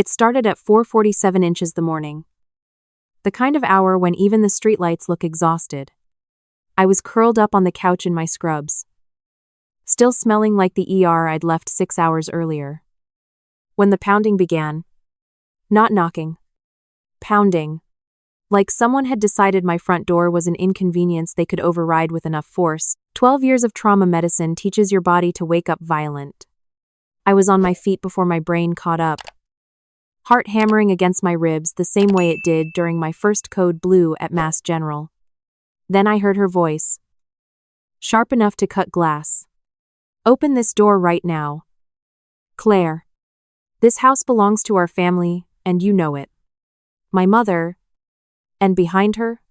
It started at 4:47 inches the morning. The kind of hour when even the streetlights look exhausted. I was curled up on the couch in my scrubs, still smelling like the ER I'd left 6 hours earlier. When the pounding began. Not knocking. Pounding. Like someone had decided my front door was an inconvenience they could override with enough force. 12 years of trauma medicine teaches your body to wake up violent. I was on my feet before my brain caught up. Heart hammering against my ribs the same way it did during my first code blue at Mass General. Then I heard her voice. Sharp enough to cut glass. Open this door right now. Claire. This house belongs to our family, and you know it. My mother. And behind her?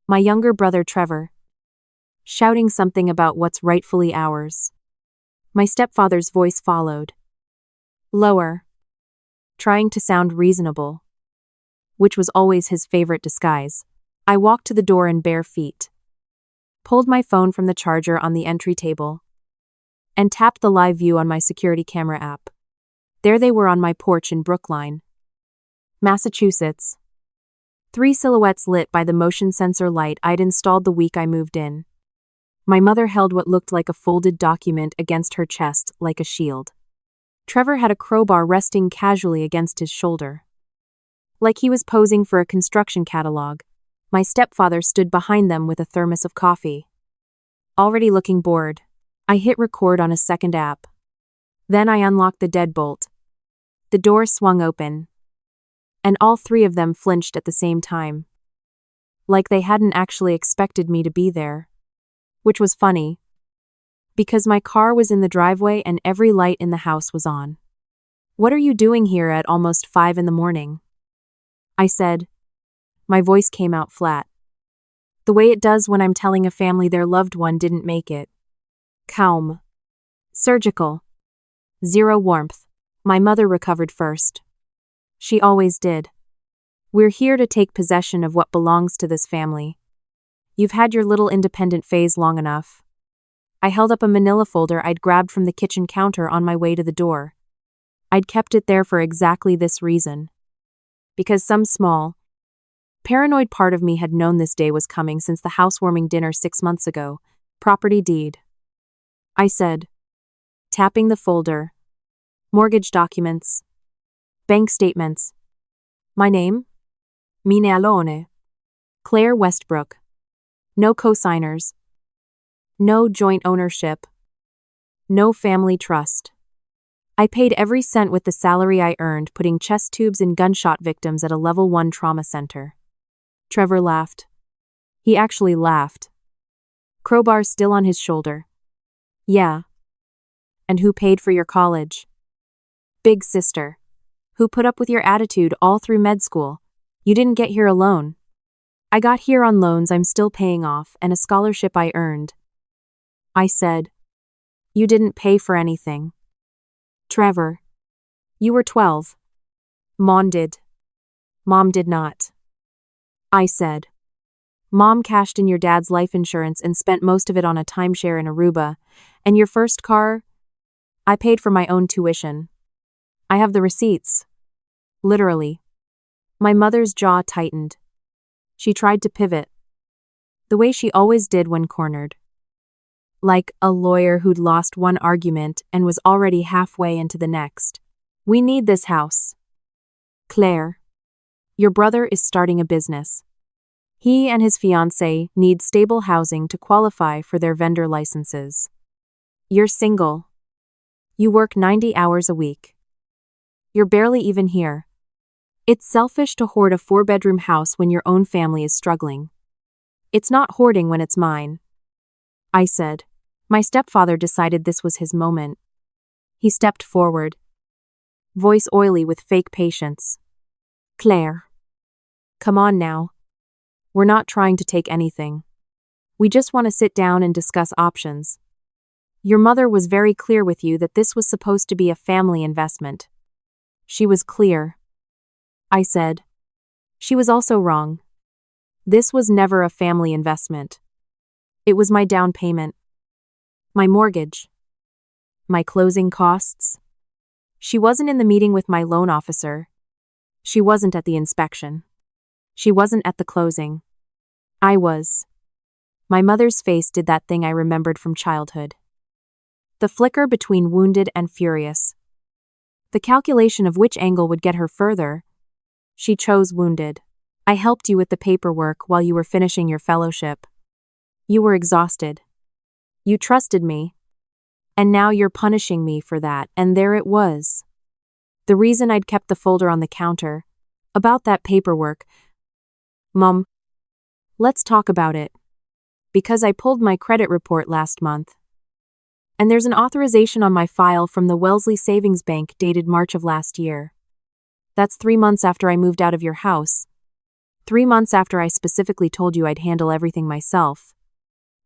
My younger brother Trevor. Shouting something about what's rightfully ours. My stepfather's voice followed. Lower. Trying to sound reasonable. Which was always his favorite disguise. I walked to the door in bare feet. Pulled my phone from the charger on the entry table. And tapped the live view on my security camera app. There they were on my porch in Brookline, Massachusetts. 3 silhouettes lit by the motion sensor light I'd installed the week I moved in. My mother held what looked like a folded document against her chest like a shield. Trevor had a crowbar resting casually against his shoulder. Like he was posing for a construction catalog, my stepfather stood behind them with a thermos of coffee. Already looking bored, I hit record on a second app. Then I unlocked the deadbolt. The door swung open. And all 3 of them flinched at the same time. Like they hadn't actually expected me to be there. Which was funny. Because my car was in the driveway and every light in the house was on. What are you doing here at almost 5 in the morning? I said. My voice came out flat. The way it does when I'm telling a family their loved one didn't make it. Calm. Surgical. Zero warmth. My mother recovered first. She always did. We're here to take possession of what belongs to this family. You've had your little independent phase long enough. I held up a manila folder I'd grabbed from the kitchen counter on my way to the door. I'd kept it there for exactly this reason. Because some small, paranoid part of me had known this day was coming since the housewarming dinner 6 months ago. Property deed. I said, tapping the folder. Mortgage documents. Bank statements. My name? Mine Alone. Claire Westbrook. No co-signers. No joint ownership. No family trust. I paid every cent with the salary I earned putting chest tubes in gunshot victims at a level 1 trauma center. Trevor laughed. He actually laughed. Crowbar still on his shoulder. Yeah. And who paid for your college? Big sister. Who put up with your attitude all through med school? You didn't get here alone. I got here on loans I'm still paying off and a scholarship I earned. I said, you didn't pay for anything. Trevor. You were 12. Mom did. Mom did not. I said. Mom cashed in your dad's life insurance and spent most of it on a timeshare in Aruba. And your first car? I paid for my own tuition. I have the receipts. Literally. My mother's jaw tightened. She tried to pivot. The way she always did when cornered. Like a lawyer who'd lost one argument and was already halfway into the next. We need this house. Claire. Your brother is starting a business. He and his fiancée need stable housing to qualify for their vendor licenses. You're single. You work 90 hours a week. You're barely even here. It's selfish to hoard a 4-bedroom house when your own family is struggling. It's not hoarding when it's mine. I said. My stepfather decided this was his moment. He stepped forward. Voice oily with fake patience. Claire. Come on now. We're not trying to take anything. We just want to sit down and discuss options. Your mother was very clear with you that this was supposed to be a family investment. She was clear. I said. She was also wrong. This was never a family investment. It was my down payment. My mortgage. My closing costs. She wasn't in the meeting with my loan officer. She wasn't at the inspection. She wasn't at the closing. I was. My mother's face did that thing I remembered from childhood. The flicker between wounded and furious. The calculation of which angle would get her further. She chose wounded. I helped you with the paperwork while you were finishing your fellowship. You were exhausted. You trusted me. And now you're punishing me for that, and there it was. The reason I'd kept the folder on the counter. About that paperwork. Mom, let's talk about it. Because I pulled my credit report last month. And there's an authorization on my file from the Wellesley Savings Bank dated March of last year. That's 3 months after I moved out of your house. 3 months after I specifically told you I'd handle everything myself.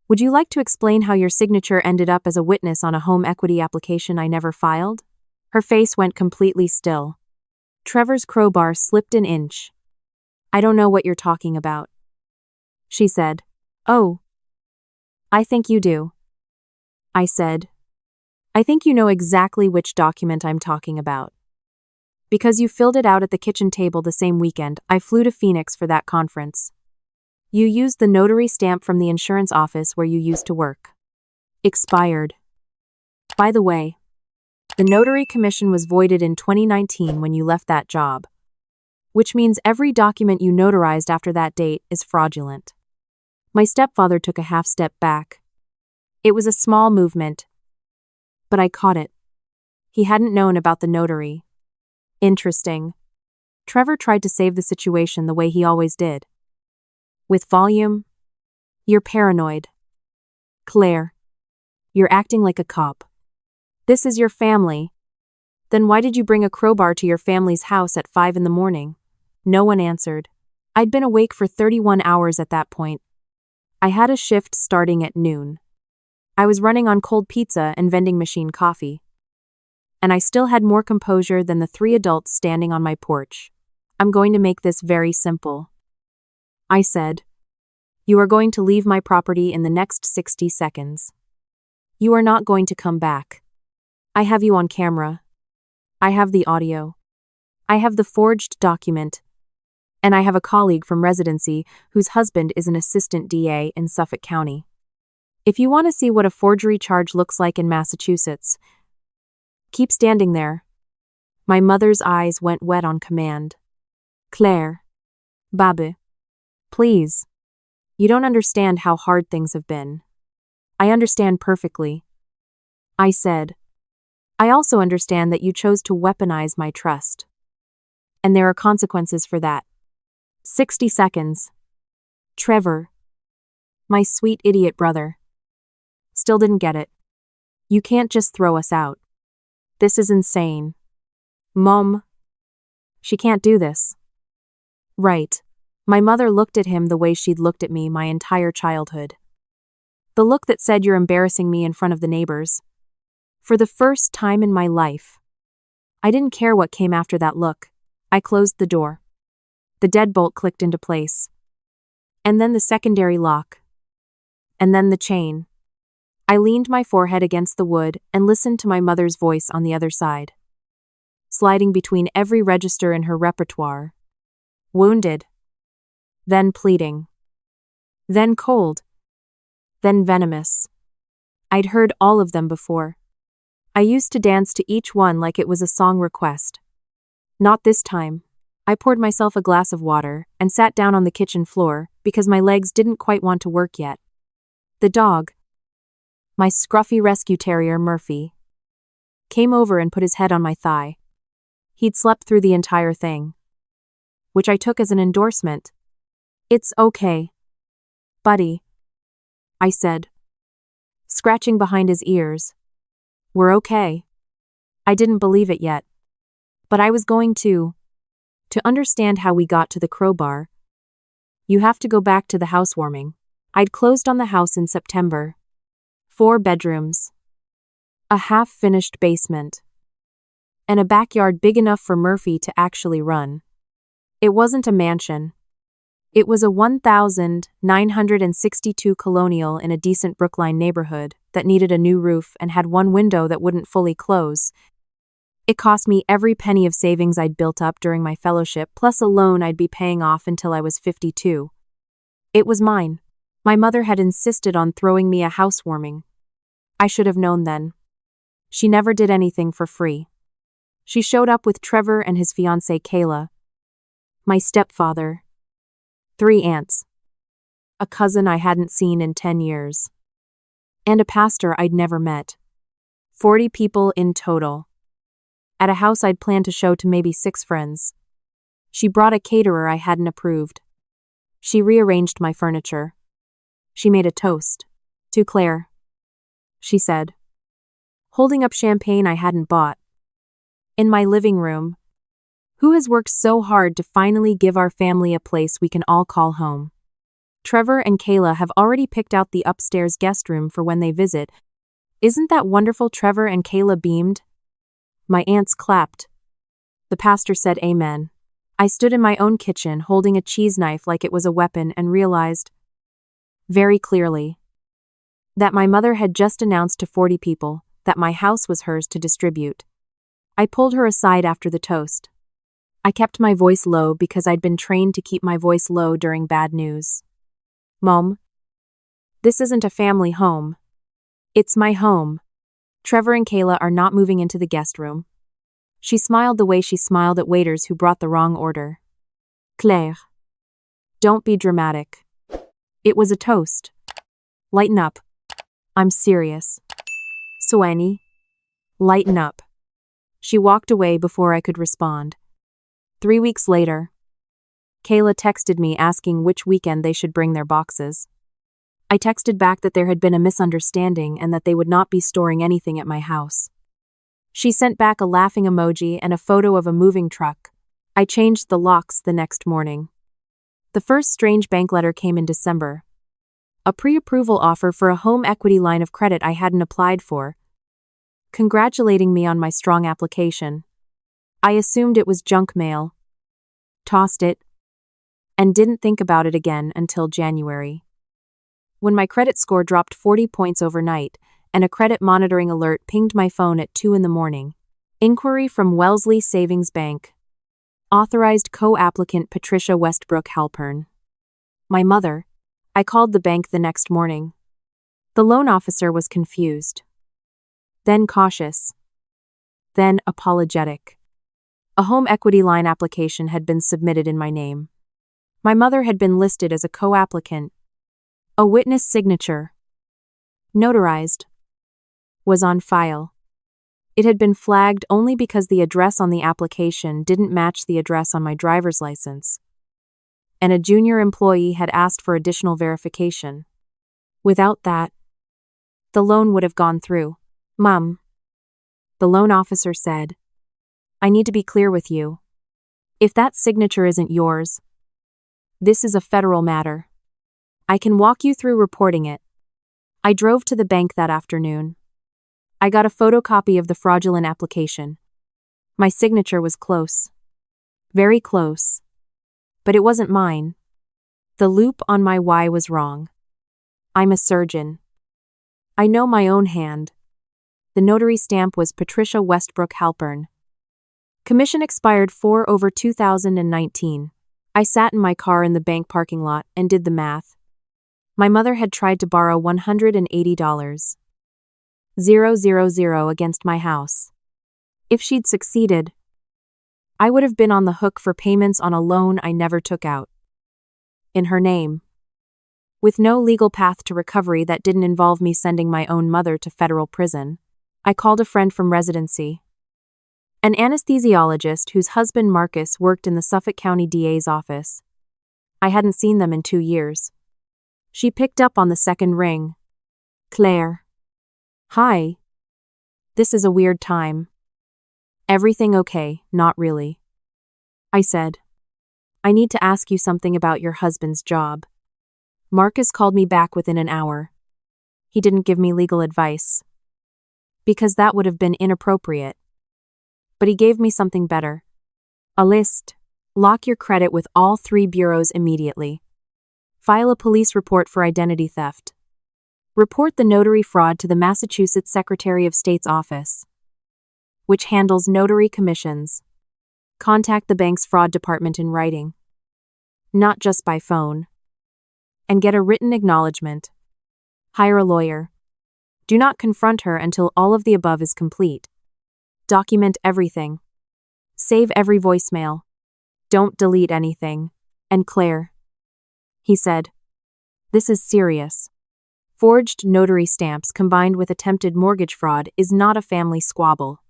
Would you like to explain how your signature ended up as a witness on a home equity application I never filed? Her face went completely still. Trevor's crowbar slipped an inch. I don't know what you're talking about. She said. Oh. I think you do. I said. I think you know exactly which document I'm talking about. Because you filled it out at the kitchen table the same weekend, I flew to Phoenix for that conference. You used the notary stamp from the insurance office where you used to work. Expired. By the way, the notary commission was voided in 2019 when you left that job. Which means every document you notarized after that date is fraudulent. My stepfather took a half step back. It was a small movement. But I caught it. He hadn't known about the notary. Interesting. Trevor tried to save the situation the way he always did. With volume. You're paranoid. Claire. You're acting like a cop. This is your family. Then why did you bring a crowbar to your family's house at 5 a.m? No one answered. I'd been awake for 31 hours at that point. I had a shift starting at noon. I was running on cold pizza and vending machine coffee. And I still had more composure than the 3 adults standing on my porch. I'm going to make this very simple. I said, you are going to leave my property in the next 60 seconds. You are not going to come back. I have you on camera. I have the audio. I have the forged document. And I have a colleague from residency whose husband is an assistant DA in Suffolk County. If you want to see what a forgery charge looks like in Massachusetts, keep standing there. My mother's eyes went wet on command. Claire. Babu. Please. You don't understand how hard things have been. I understand perfectly. I said. I also understand that you chose to weaponize my trust. And there are consequences for that. 60 seconds. Trevor. My sweet idiot brother. Still didn't get it. You can't just throw us out. This is insane. Mom. She can't do this. Right. My mother looked at him the way she'd looked at me my entire childhood. The look that said you're embarrassing me in front of the neighbors. For the first time in my life. I didn't care what came after that look. I closed the door. The deadbolt clicked into place. And then the secondary lock. And then the chain. I leaned my forehead against the wood and listened to my mother's voice on the other side. Sliding between every register in her repertoire. Wounded. Then pleading. Then cold. Then venomous. I'd heard all of them before. I used to dance to each one like it was a song request. Not this time. I poured myself a glass of water and sat down on the kitchen floor because my legs didn't quite want to work yet. The dog, my scruffy rescue terrier Murphy, came over and put his head on my thigh. He'd slept through the entire thing. Which I took as an endorsement. It's okay. Buddy. I said. Scratching behind his ears. We're okay. I didn't believe it yet. But I was going to. To understand how we got to the crowbar. You have to go back to the housewarming. I'd closed on the house in September. 4 bedrooms. A half-finished basement. And a backyard big enough for Murphy to actually run. It wasn't a mansion. It was a 1,962 colonial in a decent Brookline neighborhood that needed a new roof and had one window that wouldn't fully close. It cost me every penny of savings I'd built up during my fellowship, plus a loan I'd be paying off until I was 52. It was mine. My mother had insisted on throwing me a housewarming. I should have known then. She never did anything for free. She showed up with Trevor and his fiancée Kayla, my stepfather, 3 aunts, a cousin I hadn't seen in 10 years, and a pastor I'd never met. 40 people in total. At a house I'd planned to show to maybe 6 friends. She brought a caterer I hadn't approved. She rearranged my furniture. She made a toast. "To Claire," she said, holding up champagne I hadn't bought. "In my living room. Who has worked so hard to finally give our family a place we can all call home? Trevor and Kayla have already picked out the upstairs guest room for when they visit. Isn't that wonderful?" Trevor and Kayla beamed. My aunts clapped. The pastor said amen. I stood in my own kitchen holding a cheese knife like it was a weapon and realized, very clearly, that my mother had just announced to 40 people that my house was hers to distribute. I pulled her aside after the toast. I kept my voice low because I'd been trained to keep my voice low during bad news. "Mom, this isn't a family home. It's my home. Trevor and Kayla are not moving into the guest room." She smiled the way she smiled at waiters who brought the wrong order. "Claire, don't be dramatic. It was a toast. Lighten up. I'm serious. Sueni, lighten up." She walked away before I could respond. 3 weeks later, Kayla texted me asking which weekend they should bring their boxes. I texted back that there had been a misunderstanding and that they would not be storing anything at my house. She sent back a laughing emoji and a photo of a moving truck. I changed the locks the next morning. The first strange bank letter came in December. A pre-approval offer for a home equity line of credit I hadn't applied for, congratulating me on my strong application. I assumed it was junk mail, tossed it, and didn't think about it again until January, when my credit score dropped 40 points overnight and a credit monitoring alert pinged my phone at 2 in the morning. Inquiry from Wellesley Savings Bank. Authorized co-applicant Patricia Westbrook Halpern. My mother. I called the bank the next morning. The loan officer was confused, then cautious, then apologetic. A home equity line application had been submitted in my name. My mother had been listed as a co-applicant. A witness signature, notarized, was on file. It had been flagged only because the address on the application didn't match the address on my driver's license, and a junior employee had asked for additional verification. Without that, the loan would have gone through. "Mom," the loan officer said, "I need to be clear with you. If that signature isn't yours, this is a federal matter. I can walk you through reporting it." I drove to the bank that afternoon. I got a photocopy of the fraudulent application. My signature was close. Very close. But it wasn't mine. The loop on my Y was wrong. I'm a surgeon. I know my own hand. The notary stamp was Patricia Westbrook Halpern. Commission expired 4/2019. I sat in my car in the bank parking lot and did the math. My mother had tried to borrow $180,000 against my house. If she'd succeeded, I would have been on the hook for payments on a loan I never took out. In her name. With no legal path to recovery that didn't involve me sending my own mother to federal prison, I called a friend from residency, an anesthesiologist whose husband Marcus worked in the Suffolk County DA's office. I hadn't seen them in 2 years. She picked up on the second ring. "Claire." "Hi. This is a weird time." "Everything okay?" "Not really," I said. "I need to ask you something about your husband's job." Marcus called me back within an hour. He didn't give me legal advice, because that would have been inappropriate. But he gave me something better. A list. Lock your credit with all 3 bureaus immediately. File a police report for identity theft. Report the notary fraud to the Massachusetts Secretary of State's office. which handles notary commissions. Contact the bank's fraud department in writing, not just by phone, and get a written acknowledgement. Hire a lawyer. Do not confront her until all of the above is complete. Document everything. Save every voicemail. Don't delete anything. And Claire, he said, this is serious. Forged notary stamps combined with attempted mortgage fraud is not a family squabble.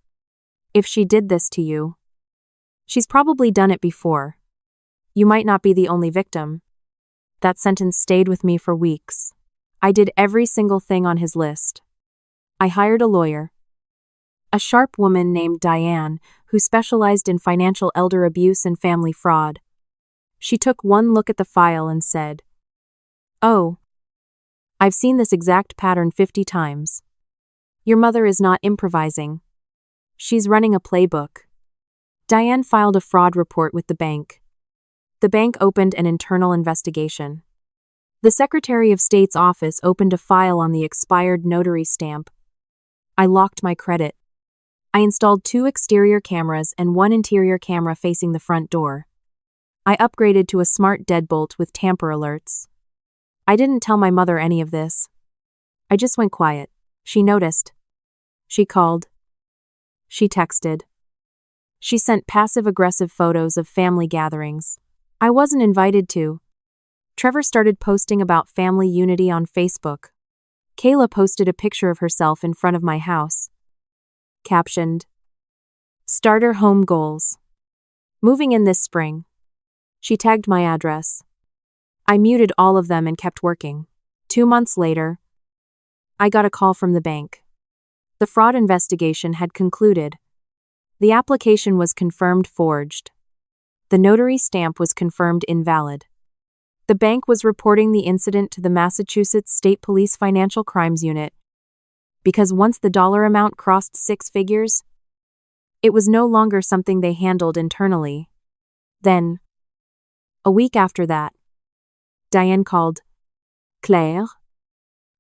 If she did this to you, she's probably done it before. You might not be the only victim. That sentence stayed with me for weeks. I did every single thing on his list. I hired a lawyer. A sharp woman named Diane, who specialized in financial elder abuse and family fraud. She took one look at the file and said, "Oh, I've seen this exact pattern 50 times. Your mother is not improvising. She's running a playbook." Diane filed a fraud report with the bank. The bank opened an internal investigation. The Secretary of State's office opened a file on the expired notary stamp. I locked my credit. I installed 2 exterior cameras and 1 interior camera facing the front door. I upgraded to a smart deadbolt with tamper alerts. I didn't tell my mother any of this. I just went quiet. She noticed. She called. She texted. She sent passive-aggressive photos of family gatherings I wasn't invited to. Trevor started posting about family unity on Facebook. Kayla posted a picture of herself in front of my house. Captioned, "Starter home goals. Moving in this spring." She tagged my address. I muted all of them and kept working. 2 months later, I got a call from the bank. The fraud investigation had concluded. The application was confirmed forged. The notary stamp was confirmed invalid. The bank was reporting the incident to the Massachusetts State Police Financial Crimes Unit because once the dollar amount crossed 6 figures, it was no longer something they handled internally. Then, a week after that, Diane called. "Claire,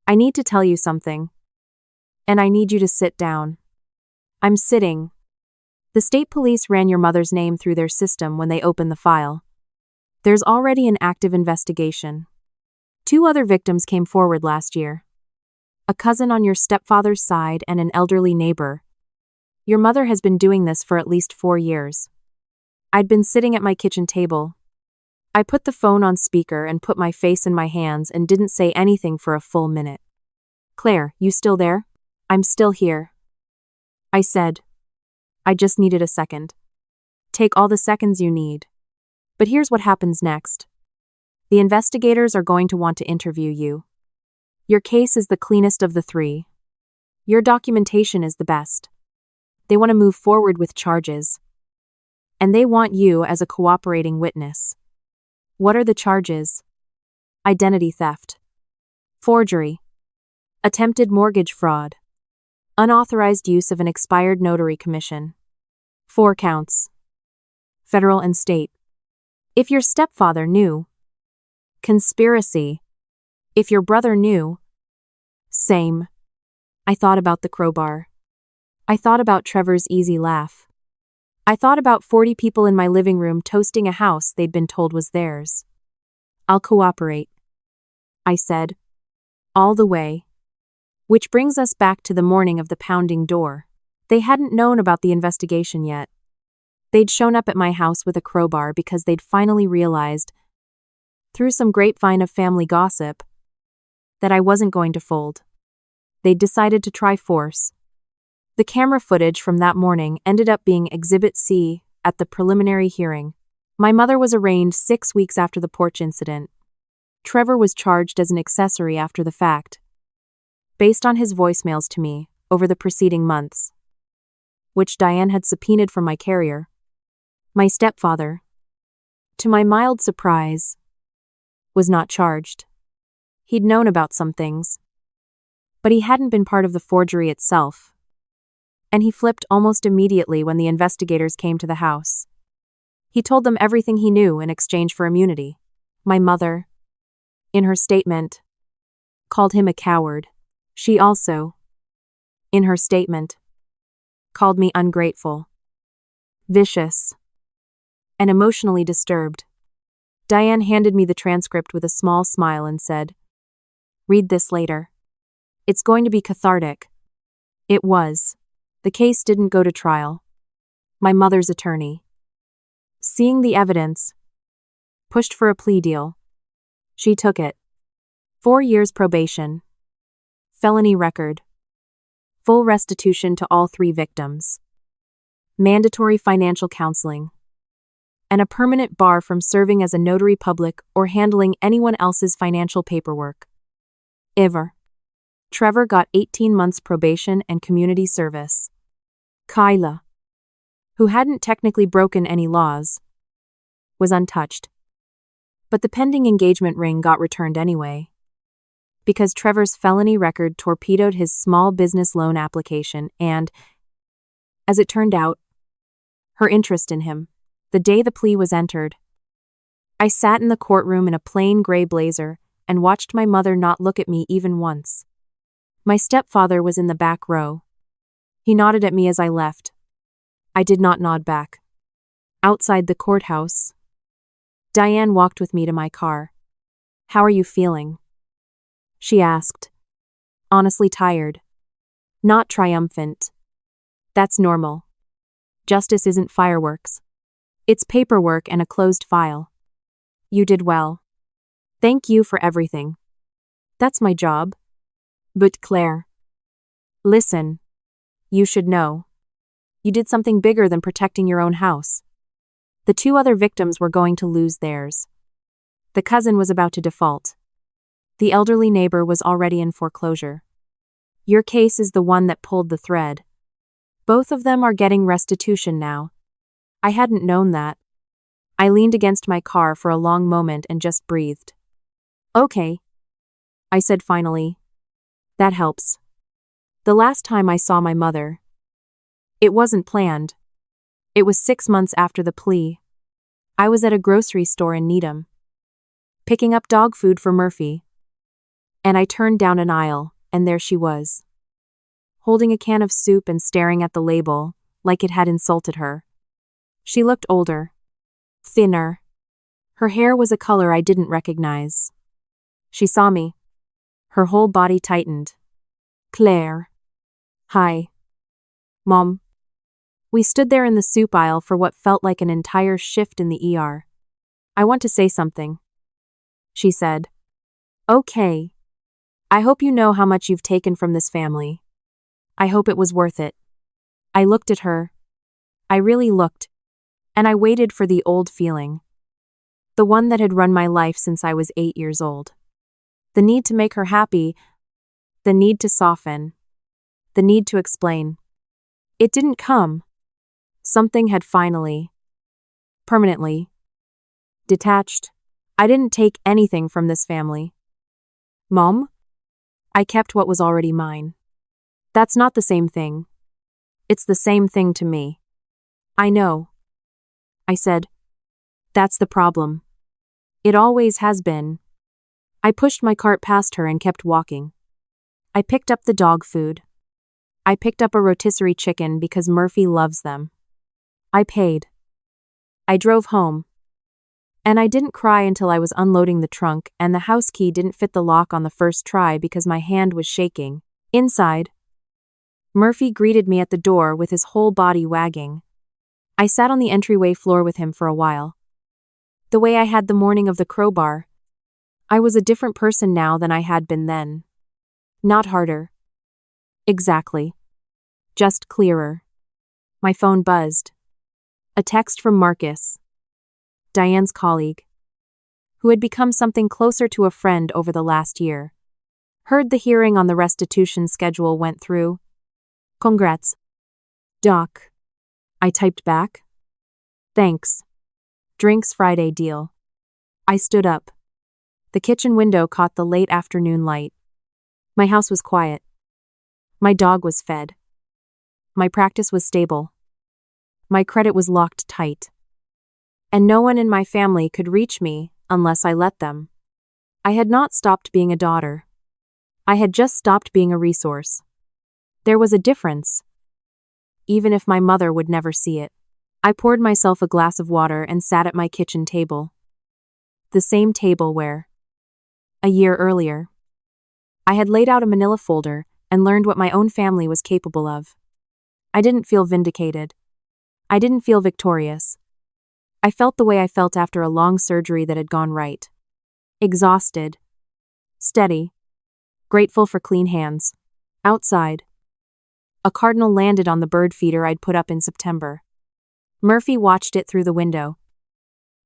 I need to tell you something. And I need you to sit down." I'm sitting. The state police ran your mother's name through their system when they opened the file. There's already an active investigation. 2 other victims came forward last year. A cousin on your stepfather's side and an elderly neighbor. Your mother has been doing this for at least 4 years. I'd been sitting at my kitchen table. I put the phone on speaker and put my face in my hands and didn't say anything for a full minute. "Claire, you still there?" "I'm still here," I said. I just needed a second. Take all the seconds you need. But here's what happens next. The investigators are going to want to interview you. Your case is the cleanest of the 3. Your documentation is the best. They want to move forward with charges. And they want you as a cooperating witness. What are the charges? Identity theft, forgery, attempted mortgage fraud, unauthorized use of an expired notary commission. 4 counts. Federal and state. If your stepfather knew. Conspiracy. If your brother knew. Same. I thought about the crowbar. I thought about Trevor's easy laugh. I thought about 40 people in my living room toasting a house they'd been told was theirs. "I'll cooperate," I said. All the way. Which brings us back to the morning of the pounding door. They hadn't known about the investigation yet. They'd shown up at my house with a crowbar because they'd finally realized, through some grapevine of family gossip, that I wasn't going to fold. They'd decided to try force. The camera footage from that morning ended up being Exhibit C at the preliminary hearing. My mother was arraigned 6 weeks after the porch incident. Trevor was charged as an accessory after the fact, based on his voicemails to me over the preceding months, which Diane had subpoenaed from my carrier. My stepfather, to my mild surprise, was not charged. He'd known about some things, but he hadn't been part of the forgery itself. And he flipped almost immediately when the investigators came to the house. He told them everything he knew in exchange for immunity. My mother, in her statement, called him a coward. She also, in her statement, called me ungrateful, vicious, and emotionally disturbed. Diane handed me the transcript with a small smile and said, "Read this later. It's going to be cathartic." It was. The case didn't go to trial. My mother's attorney, seeing the evidence, pushed for a plea deal. She took it. 4 years probation, felony record, full restitution to all 3 victims, mandatory financial counseling, and a permanent bar from serving as a notary public or handling anyone else's financial paperwork. Trevor got 18 months probation and community service. Kyla, who hadn't technically broken any laws, was untouched. But the pending engagement ring got returned anyway, because Trevor's felony record torpedoed his small business loan application and, as it turned out, her interest in him. The day the plea was entered, I sat in the courtroom in a plain gray blazer and watched my mother not look at me even once. My stepfather was in the back row. He nodded at me as I left. I did not nod back. Outside the courthouse, Diane walked with me to my car. "How are you feeling?" she asked. Honestly tired. Not triumphant. That's normal. Justice isn't fireworks. It's paperwork and a closed file. You did well. Thank you for everything. That's my job. But Claire, listen. You should know. You did something bigger than protecting your own house. The 2 other victims were going to lose theirs. The cousin was about to default. The elderly neighbor was already in foreclosure. Your case is the one that pulled the thread. Both of them are getting restitution now. I hadn't known that. I leaned against my car for a long moment and just breathed. "Okay," I said finally. "That helps." The last time I saw my mother, it wasn't planned. It was 6 months after the plea. I was at a grocery store in Needham, picking up dog food for Murphy. And I turned down an aisle, and there she was, holding a can of soup and staring at the label, like it had insulted her. She looked older, thinner. Her hair was a color I didn't recognize. She saw me. Her whole body tightened. "Claire." "Hi. Mom." We stood there in the soup aisle for what felt like an entire shift in the ER. "I want to say something," she said. "Okay. I hope you know how much you've taken from this family. I hope it was worth it." I looked at her. I really looked. And I waited for the old feeling. The one that had run my life since I was 8 years old. The need to make her happy. The need to soften. The need to explain. It didn't come. Something had finally, permanently, detached. I didn't take anything from this family. "Mom?" I kept what was already mine. "That's not the same thing." "It's the same thing to me." "I know," I said. "That's the problem. It always has been." I pushed my cart past her and kept walking. I picked up the dog food. I picked up a rotisserie chicken because Murphy loves them. I paid. I drove home. And I didn't cry until I was unloading the trunk and the house key didn't fit the lock on the first try because my hand was shaking. Inside, Murphy greeted me at the door with his whole body wagging. I sat on the entryway floor with him for a while. The way I had the morning of the Crowbar. I was a different person now than I had been then. Not harder. Exactly. Just clearer. My phone buzzed. A text from Marcus, Diane's colleague, who had become something closer to a friend over the last year. Heard the hearing on the restitution schedule went through. "Congrats, Doc." I typed back. "Thanks. Drinks Friday deal." I stood up. The kitchen window caught the late afternoon light. My house was quiet. My dog was fed. My practice was stable. My credit was locked tight. And no one in my family could reach me unless I let them. I had not stopped being a daughter. I had just stopped being a resource. There was a difference. even if my mother would never see it. I poured myself a glass of water and sat at my kitchen table. The same table where, a year earlier, I had laid out a manila folder and learned what my own family was capable of. I didn't feel vindicated. I didn't feel victorious. I felt the way I felt after a long surgery that had gone right. Exhausted. Steady. Grateful for clean hands. Outside, a cardinal landed on the bird feeder I'd put up in September. Murphy watched it through the window,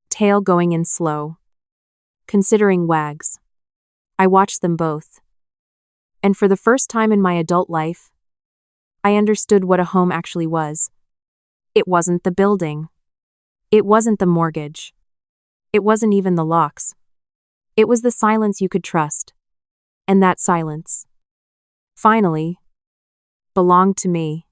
tail going in slow, considering wags. I watched them both. And for the first time in my adult life, I understood what a home actually was. It wasn't the building. It wasn't the mortgage. It wasn't even the locks. It was the silence you could trust. And that silence, finally, belonged to me.